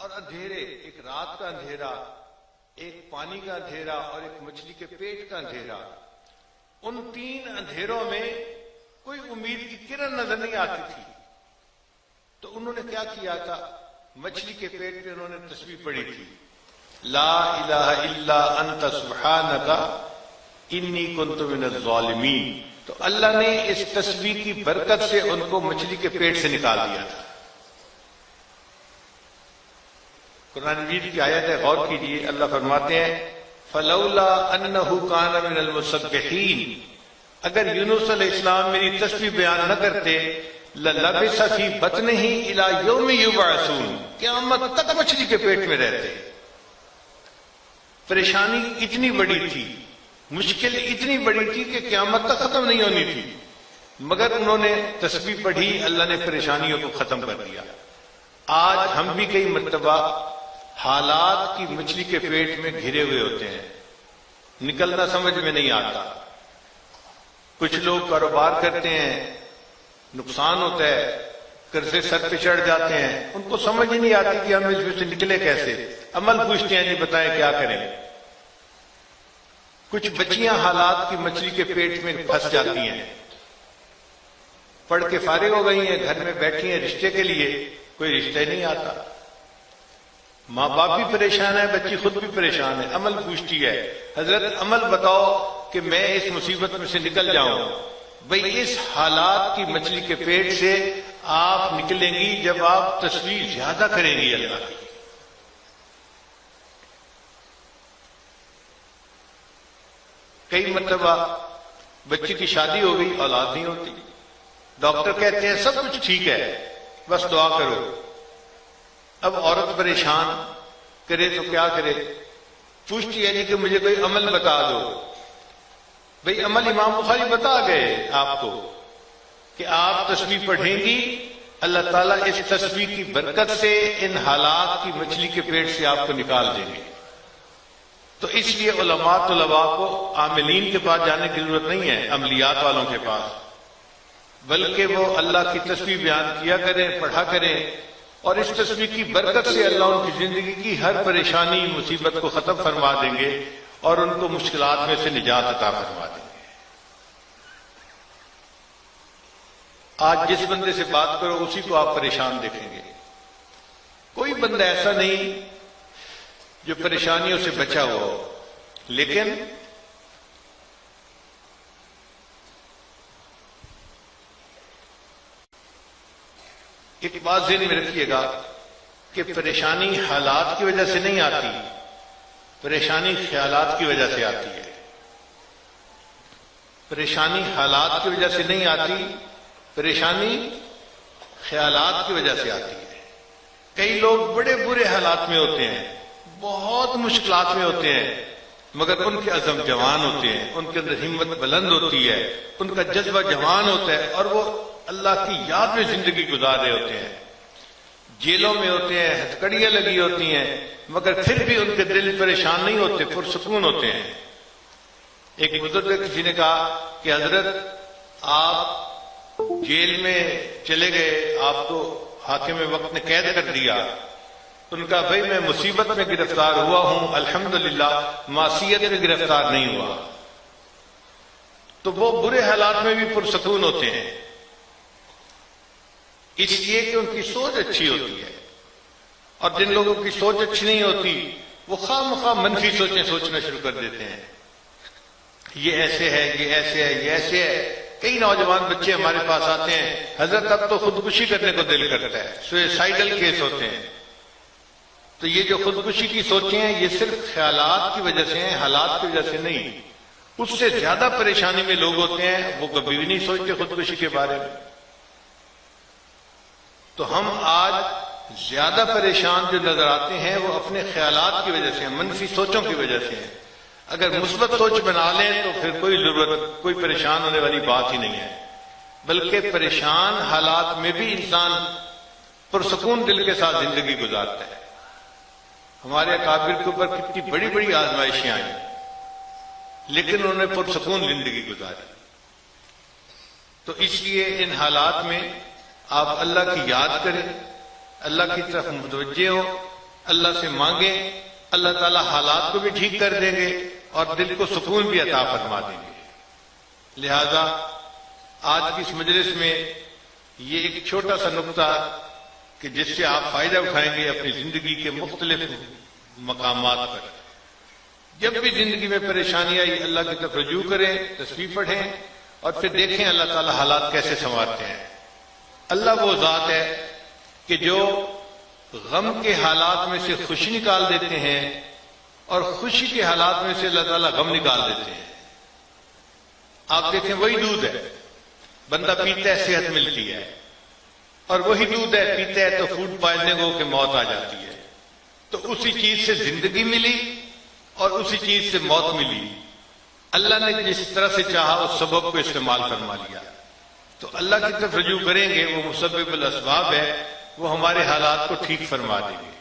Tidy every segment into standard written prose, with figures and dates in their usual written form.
اور اندھیرے، ایک رات کا اندھیرا، ایک پانی کا اندھیرا اور ایک مچھلی کے پیٹ کا اندھیرا، ان تین اندھیروں میں کوئی امید کی کرن نظر نہیں آتی تھی. تو انہوں نے کیا کیا تھا؟ مچھلی کے پیٹ پہ انہوں نے تسبیح پڑھی تھی، لا الہ الا انت سبحانک انی کنت من الظالمین. تو اللہ نے اس تسبیح کی برکت سے ان کو مچھلی کے پیٹ سے نکال دیا تھا. قرآن مجید کی آیت ہے، غور کیجیے. اللہ فرماتے ہیں فلولا انہ کان من المسبحین، اگر یونس علیہ السلام میری تسبیح بیان نہ کرتے للبث فی بطنہ الی یوم یبعثون، قیامت تک مچھلی کے پیٹ میں رہتے. پریشانی اتنی بڑی تھی، مشکل اتنی بڑی تھی کہ قیامت تک ختم نہیں ہونی تھی، مگر انہوں نے تسبیح پڑھی، اللہ نے پریشانیوں کو ختم کر دیا. آج ہم بھی کئی مرتبہ حالات کی مچھلی کے پیٹ میں گھرے ہوئے ہوتے ہیں، نکلنا سمجھ میں نہیں آتا. کچھ لوگ کاروبار کرتے ہیں، نقصان ہوتا ہے، قرضے سر پہ چڑھ جاتے ہیں، ان کو سمجھ ہی نہیں آتی کہ ہم اس میں سے نکلے کیسے. عمل پوچھتے ہیں جی بتائیں کیا کریں. کچھ بچیاں حالات کی مچھلی کے پیٹ میں پھنس جاتی ہیں، پڑھ کے فارغ ہو گئی ہیں، گھر میں بیٹھی ہیں رشتے کے لیے، کوئی رشتہ نہیں آتا. ماں باپ بھی پریشان ہے، بچی خود بھی پریشان ہے. عمل پوچھتی ہے حضرت عمل بتاؤ کہ میں اس مصیبت میں سے نکل جاؤں. بھئی اس حالات کی مچھلی کے پیٹ سے آپ نکلیں گی جب آپ تسبیح زیادہ کریں گی اللہ کی. کئی مرتبہ بچی کی شادی ہو گئی، اولاد نہیں ہوتی، ڈاکٹر کہتے ہیں سب کچھ ٹھیک ہے بس دعا کرو. اب عورت پریشان کرے تو کیا کرے؟ پوچھتی ہے کہ مجھے کوئی عمل بتا دو. بھئی عمل امام بخاری بتا گئے آپ کو کہ آپ تسبیح پڑھیں گی، اللہ تعالیٰ اس تسبیح کی برکت سے ان حالات کی مچھلی کے پیٹ سے آپ کو نکال دیں گے. تو اس لیے علماء طلباء کو عاملین کے پاس جانے کی ضرورت نہیں ہے، عملیات والوں کے پاس، بلکہ وہ اللہ کی تسبیح بیان کیا کریں، پڑھا کریں، اور اس تسبیح کی برکت سے اللہ ان کی زندگی کی ہر پریشانی مصیبت کو ختم فرما دیں گے اور ان کو مشکلات میں سے نجات عطا فرما دیں گے. آج جس بندے سے بات کرو اسی کو آپ پریشان دیکھیں گے. کوئی بندہ ایسا نہیں جو پریشانیوں سے بچا ہوا ہو. لیکن ایک بات ذہن میں رکھیے گا کہ پریشانی حالات کی وجہ سے نہیں آتی، پریشانی خیالات کی وجہ سے آتی ہے. پریشانی حالات کی وجہ سے نہیں آتی، پریشانی خیالات کی وجہ سے آتی ہے. کئی لوگ بڑے برے حالات میں ہوتے ہیں، بہت مشکلات میں ہوتے ہیں، مگر ان کے عزم جوان ہوتے ہیں، ان کے اندر ہمت بلند ہوتی ہے، ان کا جذبہ جوان ہوتا ہے، اور وہ اللہ کی یاد میں زندگی گزار رہے ہوتے ہیں. جیلوں میں ہوتے ہیں، ہتھکڑیاں لگی ہوتی ہیں، مگر پھر بھی ان کے دل پریشان نہیں ہوتے، پرسکون ہوتے ہیں. ایک بزرگ کسی نے کہا کہ حضرت آپ جیل میں چلے گئے، آپ کو حاکم وقت نے قید کر دیا. ان کا بھائی میں مصیبت میں گرفتار ہوا ہوں، الحمدللہ معصیت میں گرفتار نہیں ہوا. تو وہ برے حالات میں بھی پرسکون ہوتے ہیں، اس لیے کہ ان کی سوچ اچھی ہوتی ہے. اور جن لوگوں کی سوچ اچھی نہیں ہوتی وہ خواہ مخواہ منفی سوچیں سوچنا شروع کر دیتے ہیں. یہ ایسے ہے، یہ ایسے ہے، یہ ایسے ہے. کئی نوجوان بچے ہمارے پاس آتے ہیں، حضرت اب تو خودکشی کرنے کو دل کرتا ہے، سوئسائیڈل کیس ہوتے ہیں. تو یہ جو خودکشی کی سوچیں ہیں یہ صرف خیالات کی وجہ سے ہیں، حالات کی وجہ سے نہیں. اس سے زیادہ پریشانی میں لوگ ہوتے ہیں، وہ کبھی بھی نہیں سوچتے خودکشی کے بارے میں. تو ہم آج زیادہ پریشان جو نظر آتے ہیں وہ اپنے خیالات کی وجہ سے ہیں، منفی سوچوں کی وجہ سے ہیں. اگر مثبت سوچ بنا لیں تو پھر کوئی پریشان ہونے والی بات ہی نہیں ہے، بلکہ پریشان حالات میں بھی انسان پرسکون دل کے ساتھ زندگی گزارتا ہے. ہمارے اکابر کے اوپر کتنی بڑی بڑی آزمائشیں آئیں لیکن انہوں نے پرسکون زندگی گزاری. تو اس لیے ان حالات میں آپ اللہ کی یاد کریں، اللہ کی طرف متوجہ ہوں، اللہ سے مانگیں، اللہ تعالیٰ حالات کو بھی ٹھیک کر دیں گے اور دل کو سکون بھی عطا فرما دیں گے۔ لہذا آج کی اس مجلس میں یہ ایک چھوٹا سا نقطہ کہ جس سے آپ فائدہ اٹھائیں گے اپنی زندگی کے مختلف مقامات پر۔ جب بھی زندگی میں پریشانی آئی اللہ کی طرف رجوع کریں، تسبیح پڑھیں اور پھر دیکھیں اللہ تعالیٰ حالات کیسے سنوارتے ہیں۔ اللہ وہ ذات ہے کہ جو غم کے حالات میں سے خوشی نکال دیتے ہیں اور خوشی کے حالات میں سے اللہ تعالیٰ غم نکال دیتے ہیں۔ آپ دیکھیں وہی دودھ ہے، بندہ پیتا ہے صحت ملتی ہے، اور وہی دودھ ہے پیتا ہے تو فوڈ پوائزننگ ہو کے موت آ جاتی ہے۔ تو اسی چیز سے زندگی ملی اور اسی چیز سے موت ملی۔ اللہ نے جس طرح سے چاہا اس سبب کو استعمال فرما لیا۔ تو اللہ کی طرف رجوع کریں گے، وہ مسبب الاسباب ہے، وہ ہمارے حالات کو ٹھیک فرما دیں گے۔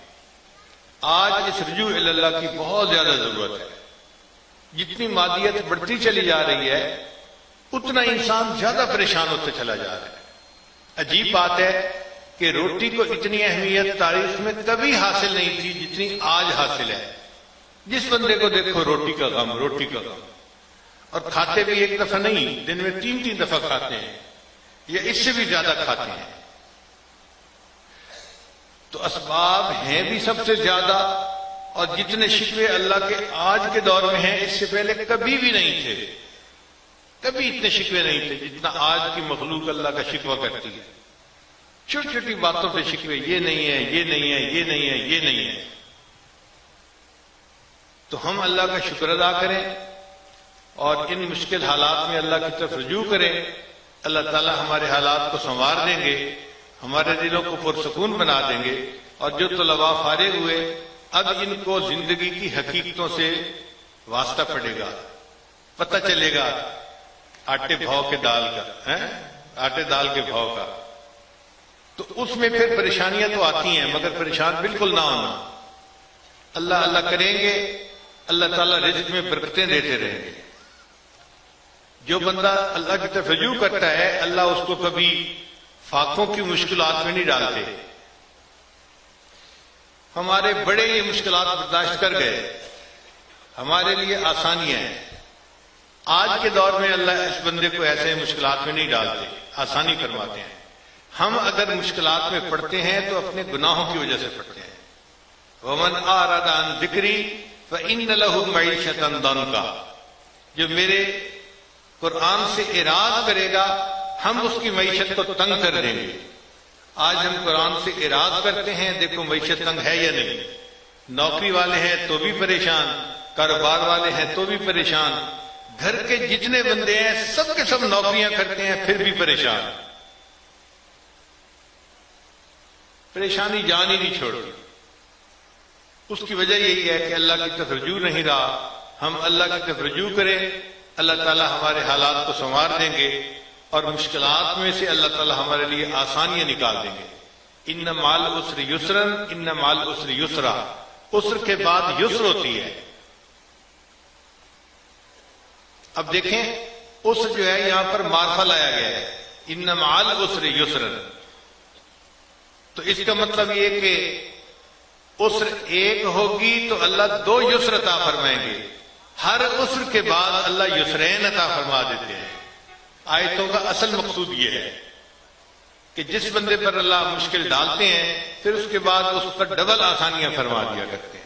آج اس رجوع الی اللہ کی بہت زیادہ ضرورت ہے۔ جتنی مادیت بڑھتی چلی جا رہی ہے اتنا انسان زیادہ پریشان ہوتے چلا جا رہا ہے۔ عجیب بات ہے کہ روٹی کو اتنی اہمیت تاریخ میں کبھی حاصل نہیں تھی جتنی آج حاصل ہے۔ جس بندے کو دیکھو روٹی کا غم، روٹی کا غم، اور کھاتے بھی ایک دفعہ نہیں، دن میں 3 دفعہ کھاتے ہیں یا اس سے بھی زیادہ کھاتے ہیں۔ تو اسباب ہیں بھی سب سے زیادہ، اور جتنے شکوے اللہ کے آج کے دور میں ہیں اس سے پہلے کبھی بھی نہیں تھے۔ کبھی اتنے شکوے نہیں تھے جتنا آج کی مخلوق اللہ کا شکوہ کرتی ہے۔ چھوٹی چھوٹی باتوں پہ شکوے، یہ نہیں ہے، یہ نہیں ہے، یہ نہیں ہے، یہ نہیں ہے۔ تو ہم اللہ کا شکر ادا کریں اور ان مشکل حالات میں اللہ کی طرف رجوع کریں۔ اللہ تعالیٰ ہمارے حالات کو سنوار دیں گے، ہمارے دلوں کو پرسکون بنا دیں گے۔ اور جو طلباء فارغ ہوئے اب ان کو زندگی کی حقیقتوں سے واسطہ پڑے گا، پتہ چلے گا آٹے بھاؤ کے دال کا، آٹے دال کے بھاؤ کا۔ تو اس میں پھر پریشانیاں تو آتی ہیں مگر پریشان بالکل نہ ہونا۔ اللہ اللہ کریں گے، اللہ تعالیٰ رزق میں برکتیں دیتے رہیں گے۔ جو بندہ اللہ کی طرف رجوع کرتا ہے اللہ اس کو کبھی فاقوں کی مشکلات میں نہیں ڈالتے۔ ہمارے بڑے یہ مشکلات برداشت کر گئے، ہمارے لیے آسانیاں ہیں۔ آج کے دور میں اللہ اس بندے کو ایسے مشکلات میں نہیں ڈالتے، آسانی فرماتے ہیں۔ ہم اگر مشکلات میں پڑتے ہیں تو اپنے گناہوں کی وجہ سے پڑتے ہیں۔ وَمَنْ أَعْرَضَ عَنْ ذِكْرِي فَإِنَّ لَهُ مَعِيشَةً ضَنْكًا، جو میرے قرآن سے اعراض کرے گا ہم اس کی معیشت کو تنگ کر دیں گے۔ آج ہم قرآن سے اعراض کرتے ہیں، دیکھو معیشت تنگ ہے یا نہیں۔ نوکری والے ہیں تو بھی پریشان، کاروبار والے ہیں تو بھی پریشان، گھر کے جتنے بندے ہیں سب کے سب نوکریاں کرتے ہیں پھر بھی پریشان۔ پریشانی جان ہی نہیں چھوڑتی۔ اس کی وجہ یہی ہے کہ اللہ کی طرف رجوع نہیں رہا۔ ہم اللہ کی طرف رجوع کریں، اللہ تعالیٰ ہمارے حالات کو سنوار دیں گے اور مشکلات میں سے اللہ تعالیٰ ہمارے لیے آسانیاں نکال دیں گے۔ ان مع العسر یسرا، ان مع العسر یسرا، عسر کے بعد یسر ہوتی ہے۔ اب دیکھیں عسر جو ہے یہاں پر معرفہ لایا گیا ہے، ان مع العسر یسرا، تو اس کا مطلب یہ کہ عسر ایک ہوگی تو اللہ 2 یسر عطا فرمائیں گے۔ ہر عسر کے بعد اللہ یسرین عطا فرما دیتے ہیں۔ آیتوں کا اصل مقصود یہ ہے کہ جس بندے پر اللہ مشکل ڈالتے ہیں پھر اس کے بعد اس پر ڈبل آسانیاں فرما دیا کرتے ہیں۔